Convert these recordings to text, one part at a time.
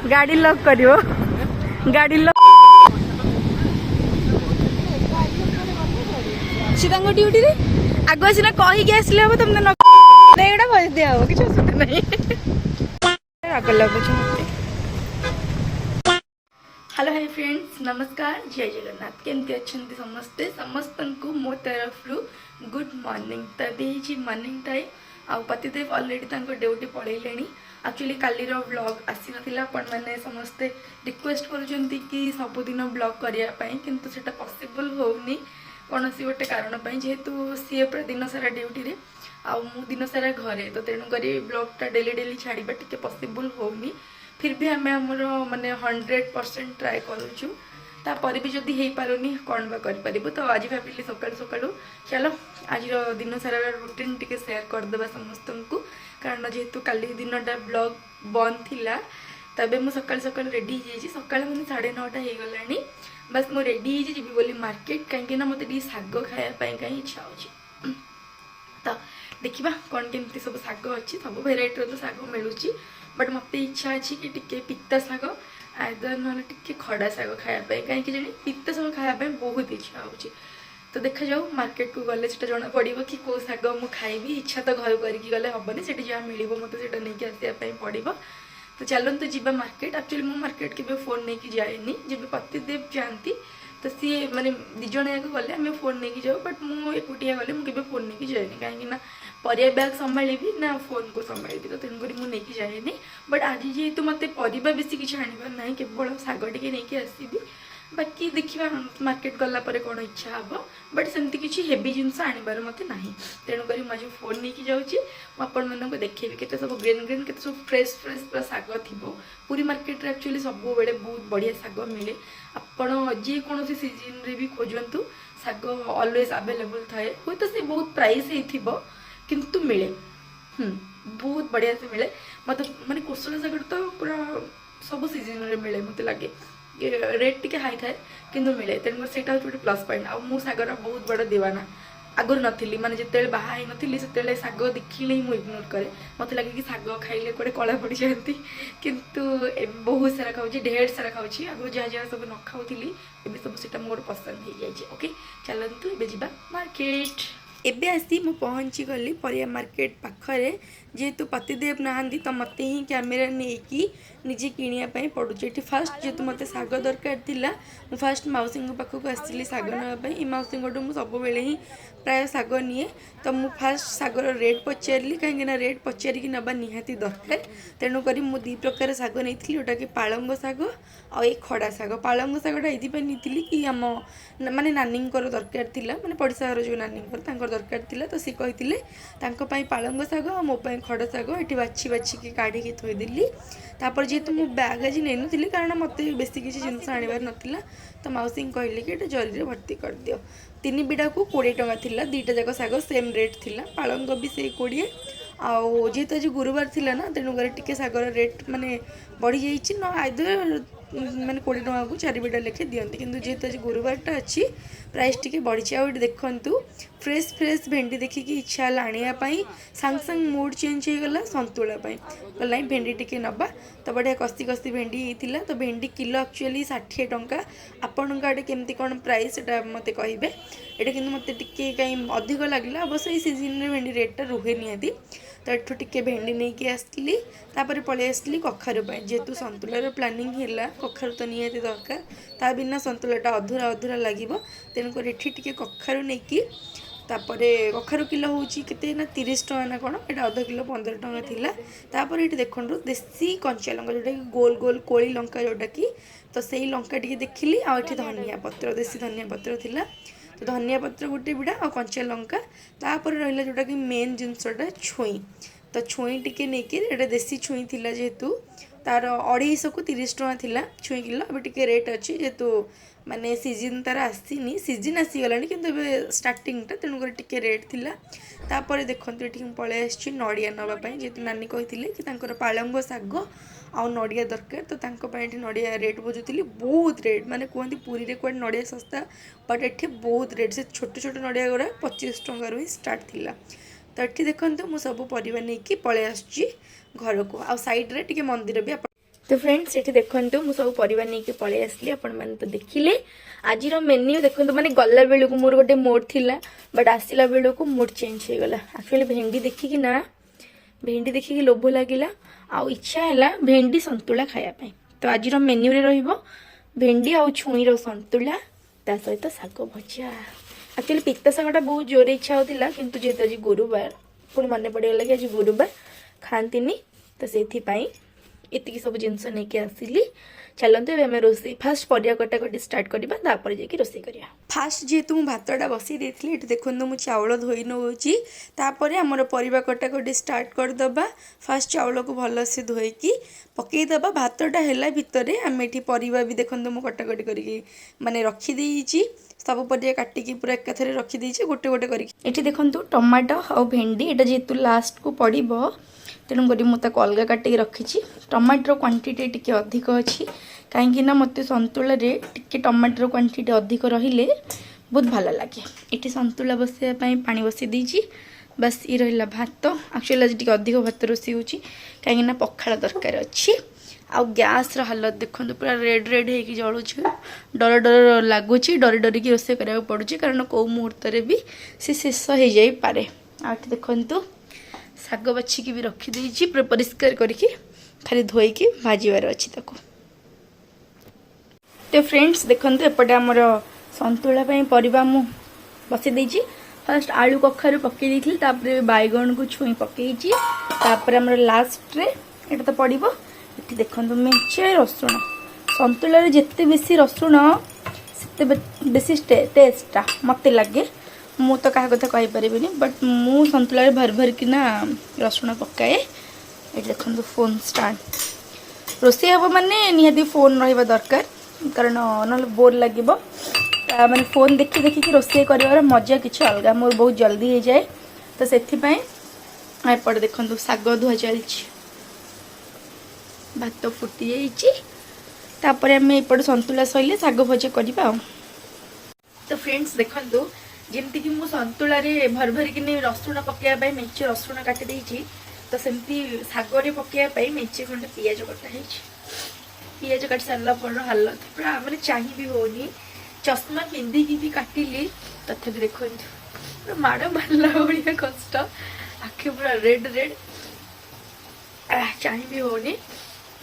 गाड़ी लॉक करियो गाड़ी लॉक सीतांग ड्यूटी रे आगो सिना कहीकि आसले हम तुमने नईटा बज दिया हम कि असुविधा नहीं राग लगुच हेलो हाय फ्रेंड्स नमस्कार जय जगन्नाथ केमती अच्छा समस्ते समस्त को मो तरफ गुड मॉर्निंग तो मॉर्निंग टाइम आ पतिदेव अलरेडी ड्यूटी पलैले एक्चुअली काली व्लॉग आसी नाला आपण मैंने समस्ते रिक्वेस्ट करुँच कि सबुदिन व्लॉग करने किंतु सेटा पॉसिबल होनी कौन सी गोटे कारण जेहेतु सी पूरा दिन सारा ड्यूटी रे आउ दिन सारा घरे तो तेणुक ब्लॉगटा डेली डेली छाड़ा टी पॉसिबल होनी फिर भी आम आमर माने 100% ट्राए करुचु तापर भी जदि हो पारुनी कौन बा करूँ तो आज भाविली सका सका चलो आज दिन सारा रूटीन टी सेयार करदे समस्त को कारण जेहेतु काली दिनटा ब्लॉग बंद थिला तबे मु सकाल सकाल रेडी हो सका मैंने 9:30 हो गलानी बस मु रेडी जी बोली मार्केट कहीं मत शाग खायापाई कहीं इच्छा हो तो देखा कौन केमती सब शाग अच्छी सब भेराइटर तो शाग मिलूँ बट मत इच्छा अच्छी कि टिके पिता शाग आदर ना टिके खड़ा शाग खायापाई कहीं जानी पिता शाग खायापाई बहुत इच्छा हो तो देखा जाऊ मार्केट को गले से जना पड़ो कि कौ शाग मुझे खाइबी इच्छा तो घर करके गले हेनी से जहाँ मिल मत से नहीं आसापी पड़ो तो चलते जीवा मार्केट एक्चुअली मु मार्केट के फोन नहीं जाएनी जब पतिदेव जाती तो सी मैंने दिज याक गले आम फोन नहीं जाऊ बट मुझे एकुटिया गले मुझे फोन नहीं जाएनी कहीं परिया बैग संभाली ना फोन को संभाली तो तेणुक मुझे जाएनी बट आज जेहेतु मत परिया बेसी किसी आनबार ना केवल शाग टे नहीं आसबि बाकी देखा मार्केट गला कौन इच्छा हम बट सेमती किसी हेवी जिनस आनबार मत ना तेणुक मुझे फोन नहीं जाऊँगी आपण मानक देखेबी के सब ग्रीन ग्रीन के सब फ्रेश फ्रेश पूरा शाग थी पूरी मार्केट रे एक्चुअली सब बेले बहुत बढ़िया शाग मिले आपण जे कौन सीजन रे भी खोजतु शाग ऑलवेज अवेलेबल थाए हुई तो सी बहुत प्राइस हो किंतु मिले बहुत बढ़िया से मिले मत माने कोसला शाग तो पूरा सब सीजन रे मिले मत लगे रेट टी हाई थाए किंतु मिले तेणुक से गोटे प्लस पॉइंट आ मु शागर बहुत बड़ा दीवाना आगुरी नी माने जिते बाहा नी से शाग देखिले ही मुझे इग्नोर करे मत लगे कि शाग खाइले कड़े कला पड़ जाती किंतु बहुत सारा खाऊँ ढेर सारा खाऊँ आगु जहाँ जहाँ सब न खाऊली ए सब से मोर पसंद हो जाए ओके चलतु ए जा मार्केट एबे आसी मु पहुँची गली परिया मार्केट पाखरे जेहेतु पतिदेव नहांती तो मत ही कैमेरा नहीं निजे किणापी पड़ुचे ये फास्ट जेहेतु मत शाग दरकार थिला मु फास्ट मौसी पाखक आसली शाग नापी मौसी मुझे सब बेले ही प्राय शाग निए तो मु फास्ट शागर रेट पचारि कहीं रेट पचारिकी नवा निहाती दरकार तेणुक मु दी प्रकार शाग नहीं जोटा कि पालंग शाग आ खड़ा शाग पालंग शागटा ये कि आम माने नानी दरकार थिला माने पड़ोसा घर जो नानी दरकार थिला तो सी कही पालंग शाग आ मो खड़ा शाग ये बाछी बाछिकी काढ़ी थोदेली तापर जेहेतु मु बैग आज नहीं कारण मत बेसी किसी जिनस आनबार नाला तो मौसी कहली कि ये जरी भर्ती कर दियो 3 बिड़ा को 20 टंका थिला 2टा जाक शाग सेम रेट थिला पालंग भी से 20 आउ जेहेतु आज गुरुवार थिला ना तेणुक टिके शागर रेट माने बढ़ी जाइए ना आइदर माने 20 टंका को 4 बिड़ा लेखे दियंती किंतु जेहेतु आज गुरुवारटा अच्छी प्राइस टी बढ़ी आउ देखु फ्रेश फ्रेश भेंडी देखिकी इच्छा आने सांग सांग मूड चेंज हो गला संतुलापाई गला भेंडी टी नवा तो बढ़िया कसी कसी भेंडी होता तो भेंडी किलो एक्चुअली 60 टंका आपण आड़े केमती कौन प्राइस एटा मत कहे ये कि मत टे कहीं अधिक लगला अवश्य ये सीजन में भेंडी रेटा रुहे निहाती तो एठू टिके भेंडी नहीं आसली तापर पलि आसली कखारू जेहेतु संतुलार प्लानिंग है कखारू तो निहाती दरकार ता बिना संतुलाटा अधूरा अधूरा लगे तेणुक एठी टिके कखारू नहीं तापरे कखारू किलो होची केते ना 30 टंका ना कौन ये आधा किलो 15 टंका थिला तापर ये देखो देसी कंचा लंका जोटा कि गोल गोल कोली लंका जोटा कि तो सही लंका टी देखिली आ धनिया पत्र देसी धनिया पत्र थिला तो धनिया पत्र गोटे बिड़ा आ कंचा लंका तापर रहिला जोटा कि मेन जिनसटा छुई तो छुई टिके नहीं देसी छुई थिला जेहेतु तार 250 को 30 टंका थिला छुई किलो अब टिके रेट अच्छी जेहेतु माने सीजन तार आसीनी सीजन आसीगला किंतु स्टार्टिंगटा तेणुक टिके रेट थिला तापर देखो ये पलि आसी नड़िया नापी जेहेतु नानी कही कि पालंग शाग आउ नड़िया दरकार तो नड़िया रेट बुझुली बहुत रेट माने कहते पुरी रे कौन नड़िया सस्ता बट एठी बहुत रेट से छोट छोट नड़िया गुड़ा 25 टंका ही स्टार्ट थिला तो ये देखो मुझे सब परिवार नहीं पलि आसुची घर को आ साइड रे टिके मंदिर भी तो फ्रेंड्स ये देखो मुझे सब परिवा नहीं पलि आसली आपण मैंने तो देखिले आज मेन्यू देखो मैंने गला बेलू मोर गोटे मोड थिला बट आसला बेलू को मोड चेंज हो गला एक्चुअली भेंडी देखिकी ना भेंडी देखिकी लोभ लगिला आउ इच्छा है भेंडी संतुला खायापाई तो आज मेन्यू रे रहिबो भेंडी आउ छुईर संतुला ता सहित शाग भजा एक्चुअली पित्त शागटा बहुत जोर इच्छा होता किंतु जेहेतु आज गुरुवार पुणी मन पड़गला कि आज गुरुवार खाती तो से एतिकी सब जिनस नहीं आसिली चलते आम रोसे फास्ट परिया कटाकटी स्टार्ट करवा तापर जाकि रोसे करिया फास्ट जेहेतु मुझे भातटा बसई देती ये देखो मुझे चाउल धोई नौची तापर आमर परिया कटाकटी स्टार्ट करदे फास्ट चाउल को भलसे धोईकी पकईदबा भातटा है भितर आम ये परिया भी देखो मुझे कटाकटी करी माने रखीदी सब परिया काटिकी पूरा एकाथरे रखीदी गोटे गोटे करके देखो टमाटो और भेंडी यहाँ जेहेतु लास्ट को पड़ो तेणुक मुझे अलग काटिक रखी टमाटर क्वांटिटी टी अधिक अच्छी कहीं मत सन्तुला टे टमाटर क्वांटिटी अधिक रहिले बहुत भल लगे ये सन्तुला बसवाई पानी बसई देती बस ये रहा भात एक्चुअली आज अधिक भात रोषे हो कहीं पखाड़ दरकार अच्छी आउ गैस हालत देखो पूरा रेड रेड हो जलू डर डर लगुच डरी डरिकी रोषे करा पड़ुची कारण कौ मुहूर्त भी सी शेष हो जाए पारे आठ देखु शाग बाछिकी भी रखीदे पूरा परिष्कार करके खाली धोईकी भाजबार अच्छी ताको तो फ्रेंड्स देखो एपटे आमर सन्तुला परिवा मु बसई देती फास्ट आलू कखारू पकई देती बैगण को छुई पकई आमर लास्ट रे ये तो पड़ो ये देखो मेचे रसुण सन्तुला जिते बेसी रसुण से बेसी टेस्टा मत लगे मु तो क्या कथा कहीपरि बट मु सन्तुला भर भर कि रसुण पकाए ये देखो फोन स्टार्ट रोषे हम माने निहाती फोन रहा दरकार कारण ना बोर लगे मैंने फोन देखी देखिकी रोषे कर मजा किसी अलग मोर बहुत जल्दी हो जाए तो से एपटे देखो शाग धुआ चलती भात फुटी जापर आम एपटे सन्तुला सैले शाग भजा करवा तो फ्रेंड्स देखो जमती कि मु सन्तुला भर भर कि रसुण पकड़ा मेचे रसुण काटी तो सेमती शागरे पकड़ा मेचे खंडे पिज कटा पिज काट सारा पर हालत पूरा मैंने चाह भी होनी चश्मा पिंधिकी भी काटिली तथा देखो पूरा माड़ मारला भाया कष्ट आखि पूरा रेड रेड चाह भी होनी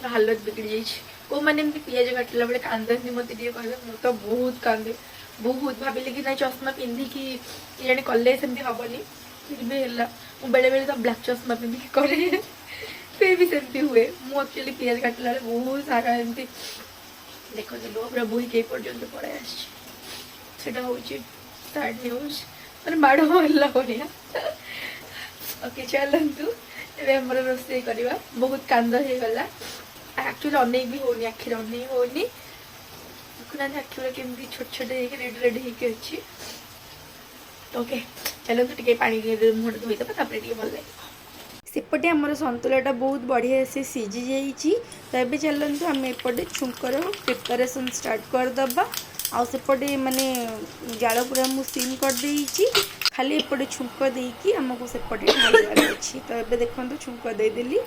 हालत बिगड़ी जाइए कौ मैंने पिज काटला बेले कांदती मत कहे मुझे तो बहुत कांदे बहुत भाविली कि ना चश्मा पिंधिकी जाने कले सेमती हेनी फिर भी है बेले बेले तो ब्लैक चश्मा पिंधिकी करे फिर भी सेमती हुए मु एक्चुअली पिज काटला बहुत सारा एमती देखो लो पूरा बोई के पर्यंत पड़े आटा हूँ सैड न्यूज मैंने बाड़ मारला बढ़िया ओके चलतु एम रोषे करवा बहुत कांद हो गला एक्चुअली अनेक भी होनी आखिर अनेक होनी देखुना आखिर केमती छोट छोट रेड रेड होके अच्छी ओके चलो तो टे पानी मुहँ धोईदे भल लगे सेपटे आमर सन्तुलाटा बहुत बढ़िया से सीझी जाइए तो ये चलते आम एपटे छुंकर प्रिपरेसन स्टार्ट करदे आउ सेपटे माने जाल पूरा मुझे सीम करदे खाली एपटे छुंक देकी आमको सेपटे ढालिबार अच्छी तो ये देखो छुंक देदेली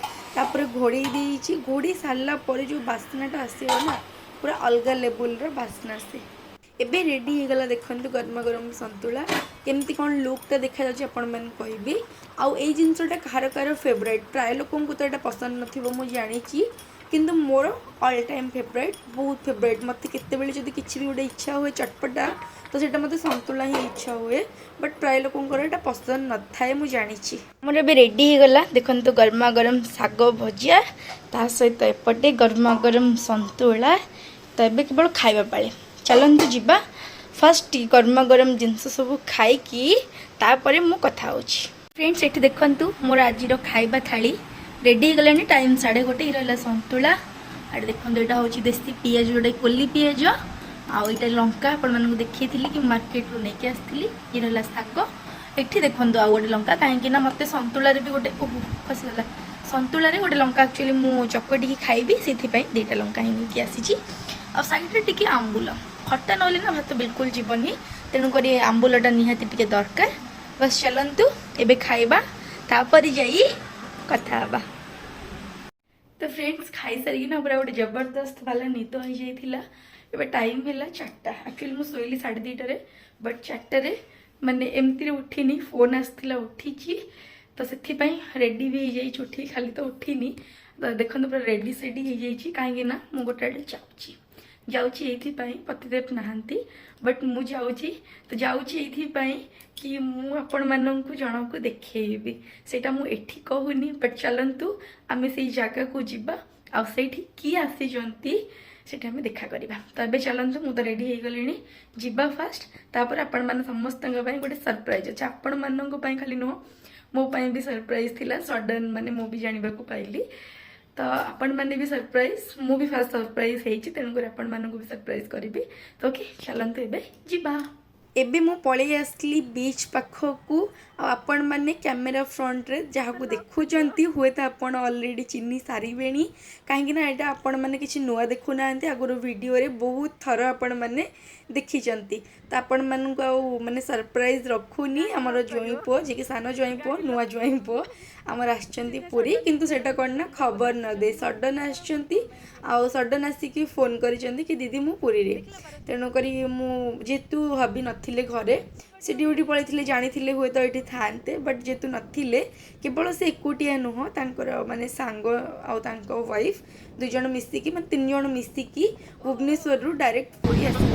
घोड़े देती घोड़ी सारा पर जो बास्नाटा आसो ना पूरा अलग लेवल बास्ना से एबे रेडी हो गला देखो गरमा गरम सन्तुला केमती कौन लुकटा देखा मैंने कहि आउ ये जिनसटा कहार कहार फेवरेट प्राय लोक तो यहाँ पसंद नथिबो मु जानी किंतु मोर ऑल टाइम फेवरेट बहुत फेवरेट मत केतेबेले जदि किछि भी गोटे इच्छा हुए चटपटा तो सेटा मते सन्तुला ही इच्छा हुए बट प्राय लोकंकर एटा पसंद न थाए मु जानी मोर एबे रेडी हो गला देखंतु गरमा गरम साग भजिया ता सहित एपटे गरमा गरम सन्तुला तो एबे केवल खाइबा पाले चलतु जीवा फर्स्ट गरमा गरम जिनस सब खाई तापर मु कथा होची फ्रेंड्स ये देखंतु मोर आज खाइबा थाली रेडी हो गलानी टाइम 1:30 रहा सन्तुला आड़े देखो यहाँ हूँ देसी पिज जोटा कोली पिज आउ यहाँ लंका आपण देखी कि मार्केट रू नहीं आसती ये रहा शाग ये देखो आउ गोटे लंका कहीं मत सन्तुला भी गोटे खसीगला सन्तुला गोटे लंका एक्चुअली मु चकटी खाइबी से दुईटा लंका ही नहीं आसी आ साइड टी आंबुल खट्टा ना भात बिल्कुल जीवनी तेणुक आंबुलटा निहाती टी दरकार बस चलतु एबे खाइबा तापर जाई कथा हबा तो तो फ्रेंड्स खाई सारी ना पूरा गोटे जबरदस्त वाला निद हो जाइथिला। एबे टाइम है 4टा। एक्चुअली मुझे शोली 2:30 बट 4टारे माने एमती उठिनी फोन आसला उठी तो से रेडी भी हो जाइए उठी खाली तो उठिनी तो देखो पूरा रेडी सेडी हो जाइए कहीं मु गोटे आड़े जाऊँगी पतिदेव नहांती बट मु जाऊँगी तो जाऊँगी कि मु आपण मानक जन को देखी सेटा मु एठी कहूनी बट चलतु आम से जगह को जीवा आठी किए आसी सेटा हमें देखा करवा। तो ये चलतु मु तो रेडी हो गली जीवा फास्ट तापर आपण मान समस्त गोटे सरप्राइज अच्छे आपण मानक खाली नुह मोपाई भी सरप्राइज थिला सडन माने मु भी जानिबा को पाइली तो आपण मैंने भी सरप्राइज मु भी फास्ट सरप्राइज होती तेणुक आपण मानक भी सरप्राइज करी। तो ओके चलतु एबे जीवा। एबे मु पळै आसली बीच पाखकू आपण माने कैमेरा फ्रंट रे जहाँ को देखुचंती हुए तो आपण ऑलरेडी चिन्ही सारिबेनी कहीं ना एटा आपण माने किछि नुआ देखु नांती आगुर वीडियो रे बहुत थर आपण माने देखिचंती तो आपण मानक माने सरप्राइज रखुनी हमर जोई पो जे कि सानो जोई पो नुआ जोई पो आमर आछंती पूरी किंतु सेटा कोन ना खबर न दे सडन आछंती आ सडन आसिकी फोन करिचंती कि दीदी मु पूरी रे तेणु करी मु जेतु हबी नथिले घरे से ड्यूटी पड़े जानी हुए तो ये थाते बट जेतु नथिले केवल से एकुटिया नुह तांकर माने सांग आउ वाइफ 2 जण मिसिकी मैं 3 जण मिसिकी भुवनेश्वर रु डायरेक्ट पूरी आसी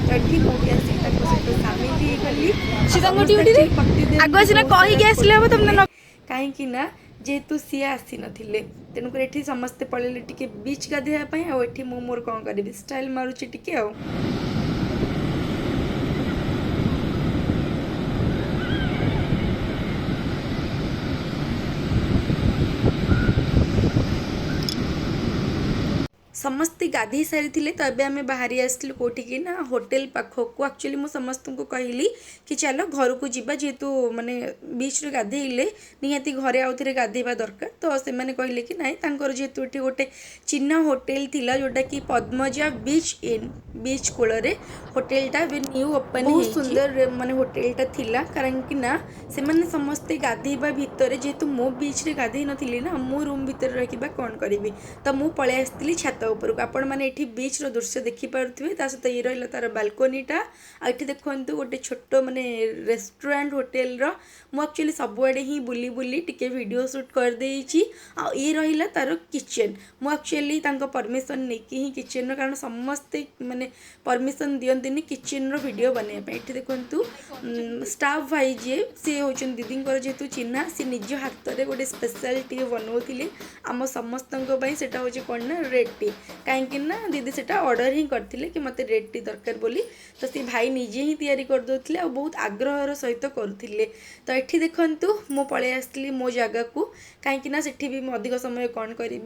तठी पूरी आसी ताको सहित सामिल ही गली सीतांग ड्यूटी रे आगो सिना कहि के आसले अब तुमने काहे कि ना जेहेतु सी आसी नथिले तेणुक एठी समस्ते पळेले टिके बीच गाधेया पई आ एठी मु मोर कोन करबी स्टाइल मारुची टिके आ समस्ते गाधे सारी तो ये आम बाहरी आसलु कौटिकी ना होटेल पाखक एक्चुअली मुझे समस्त को कहली कि चलो घर को जीवा जेहेतु माने बीच रे गाधेले निहाती घरे आउ थे गाधेवा दरकार तो से मैंने कहले कि नाई तांकर जेहेतु ये गोटे चिन्ह होटेल थिला जोटा कि पद्मजा बीच इन बीच कूल होटेलटा न्यू ओपन बहुत सुंदर माने होटेलटा थिला कारण कि ना से मैंने समस्ते गाधेवा भितर जेहेतु मो बीच रे गाधे नथिली ना मो रूम भितर रखा कौन करी तो मु पळै आसली छात उपरक आपण मैंने ये बीच रो दृश्य देखिपे सहित ये रहा तार बालकोनीटा आठी देखु गोटे छोट माने रेस्टोरेंट होटेल मु एक्चुअली सबुआड़े ही बुली बुली टिके वीडियो शूट कर देइछि आ ये रहिला तार किचन मु एक्चुअली तांको परमिशन नेकी ही किचन रो कारण समस्ते माने परमिशन दियंतिनी किचन रो वीडियो बने पे एठी देखंतु स्टाफ भाई जे से होचन दीदींकर जेतु चिन्हा से निज हाथ रे गोटे स्पेशल टी बनौथिले आम समस्तंको पई सेटा होची कोन ना रेड टी कहीं ना दीदी से ऑर्डर ही करते कि मत रेड टी दरकार बोली तो सी भाई निजे ही तैयारी कर करदे और बहुत आग्रहर सहित करुले तो ये देखु मु पळै आसली मो जगह को कहीं सेठी भी अधिक समय कौन करी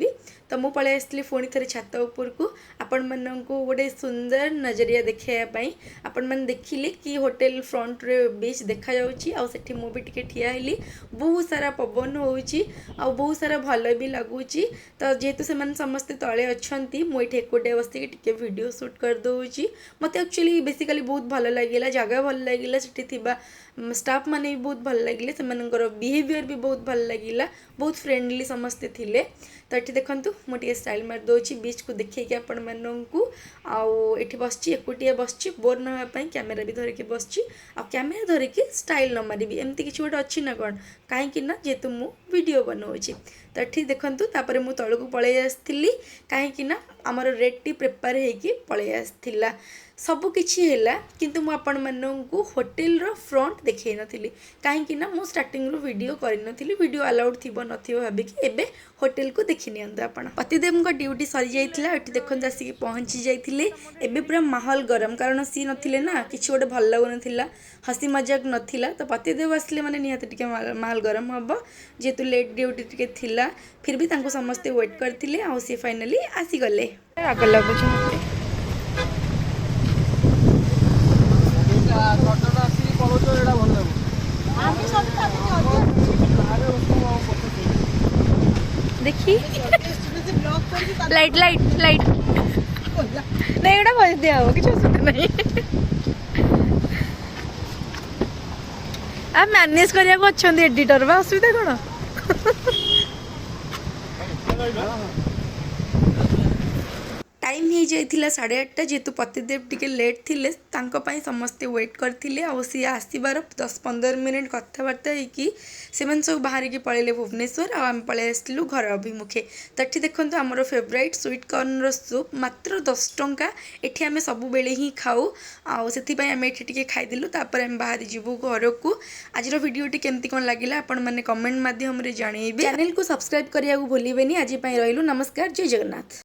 तो मु पळै आसली पुणी थे छात उपर को आपण मानक गोटे सुंदर नजरिया देखापी आपण मैंने देखिले कि होटेल फ्रंट रे बीच देखा जाउची आ सेठी मु भी टिके ठिया हेली बहुत सारा पवन होउची आ बहुत सारा भल भी लगुची तो जेहेतु से समस्ते तले अच्छी मुझे एकोटे बसिक टिके वीडियो शूट कर दूची मत एक्चुअली बेसिकली बहुत भल लगे जगह भल लगे सेठी स्टाफ माने भी बहुत भल लगे से बिहेवियर भी बहुत भल लगे बहुत फ्रेंडली समस्ते थिले तो ये देखु मुझे स्टाइल मार दूची बीच को देखिए आपण मानू आठी बस एकुटिया बस बोर नापी कैमेरा भी धरिकी बस कैमेरा धरिकी स्टाइल न मारि एमती किसी गोटे अच्छी ना कौन कहीं जेहेतु मु वीडियो बनाऊँगी तो ये देखु तापर मु तल को पळै आसली कहीं आमर रेड टी प्रिपेयर होगी पळै आसला सबकिछि हैला किंतु मु आपण माननकु होटेल रो फ्रंट देखै नथिली कहीं मु स्टार्टिंग रो वीडियो करि नथिली वीडियो अलाउड थिबो नथिबो भाबिकी एबे होटेल को देखि नियंतु आपण पतिदेव को ड्यूटी सरी जाइथिला एठी देखन आसिकी पहुंची जाइथिले एबे पूरा माहौल गरम कारण सी नथिले ना किछि गोटे भल लागु नथिला हसी मजाक नथिला तो पतिदेव आसले माने निहाती टिके माहौल गरम हबो जेतु लेट ड्यूटी टिके थिला फिर भी तांको समस्ते वेट करथिले आ सी फाइनली आसी गले आग लागु छै देखी लाइट लाइट लाइट नहीं एटा बज दिया हो किछ असुविधा नहीं आ मैनेज करिया को अच्छन एडिटर बा असुविधा कोन टाइम हो जाइथिला 8:30 जेहेतु पतिदेव टिके लेट थिले तांको पाई समस्ते वेट करथिले आ सी आसीबार 10-15 मिनिट कथबार्ता होइकी सेमान सब बाहर की पळेले भुवनेश्वर आ आम पळे आसलु घर अभिमुखे। तो एठी देखंतु हमर फेवरेट स्वीट कॉर्न रो सूप मात्र 10 टंका। एठी आमे सब बेले ही खाऊ आ सेति पई आमे एठी टिके खाइदिलु तापर आमे बाहर जिवु घर को। आज रो वीडियो टी केमती कोन लागिला आपण माने कमेंट माध्यम रे जानेबे। चैनल को सब्सक्राइब करिया को भूलिबेनी। आज पई रहिलु नमस्कार जय जगन्नाथ।